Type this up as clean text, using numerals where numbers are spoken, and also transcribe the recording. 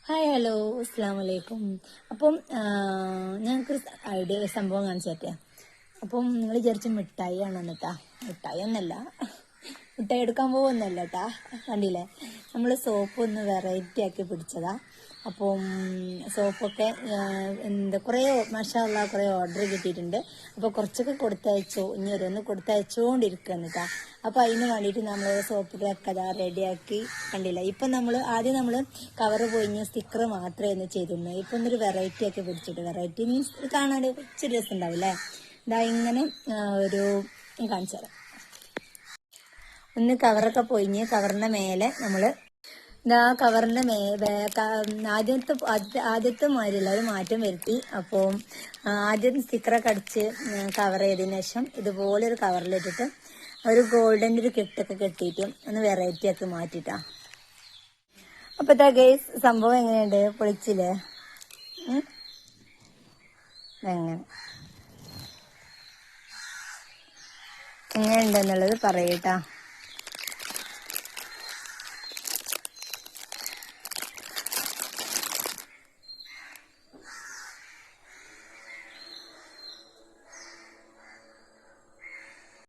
Hi hello അസ്സാം വലൈക്കും. അപ്പം ഞങ്ങൾക്കൊരു ഐഡിയ സംഭവം കാണിച്ചു തരട്ടെ. അപ്പം നിങ്ങൾ വിചാരിച്ച മിഠായി ആണ് എന്നിട്ടാ. മിഠായി ഒന്നല്ല, മിഠായി എടുക്കാൻ പോകുന്നല്ല കേട്ടാ. കണ്ടില്ലേ, നമ്മൾ സോപ്പ് ഒന്ന് വെറൈറ്റി ആക്കി പിടിച്ചതാ. അപ്പം സോപ്പൊക്കെ കുറേ മാഷാ അല്ലാഹ് കുറേ ഓർഡർ കിട്ടിയിട്ടുണ്ട്. അപ്പോൾ കുറച്ചൊക്കെ കൊടുത്തയച്ചു, ഇനി ഓരോന്ന് കൊടുത്തയച്ചുകൊണ്ടിരിക്കുകയാണ് കേട്ടോ. അപ്പോൾ അതിന് വേണ്ടിയിട്ട് നമ്മൾ സോപ്പുകളൊക്കെ അതാ റെഡിയാക്കി. കണ്ടില്ല, ഇപ്പം ആദ്യം നമ്മൾ കവറ് പോയിഞ്ഞ് സ്റ്റിക്കർ മാത്രമേ ചെയ്തിരുന്നു. ഇപ്പം ഒന്നൊരു വെറൈറ്റി ആക്കി പിടിച്ചിട്ട്, വെറൈറ്റി മീൻസ് കാണാൻ കുറച്ച് രസം ഉണ്ടാവില്ലേ. ഇതാ ഇങ്ങനെ ഒരു കാണിച്ചു തരാം. ഒന്ന് കവറൊക്കെ പൊയിഞ്ഞ് കവറിന്റെ മേലെ നമ്മൾ ഇതാ കവറിന്റെ ആദ്യത്തെ മാതിരില്ല, ഒരു മാറ്റം വരുത്തി. അപ്പോൾ ആദ്യം സ്റ്റിക്കറൊക്കെ അടിച്ച് കവർ ചെയ്തതിനു ശേഷം ഇതുപോലെ ഒരു കവറിലിട്ടിട്ട് ഒരു ഗോൾഡൻ്റെ ഒരു കെട്ടൊക്കെ കെട്ടിയിട്ട് ഒന്ന് വെറൈറ്റി ആക്കി മാറ്റിട്ടാ. അപ്പൊ ഇതാ ഗൈസ്, സംഭവം എങ്ങനെയുണ്ട്? പൊളിച്ചില്ലേ? എങ്ങനെയുണ്ടെന്നുള്ളത് പറയൂട്ടാ.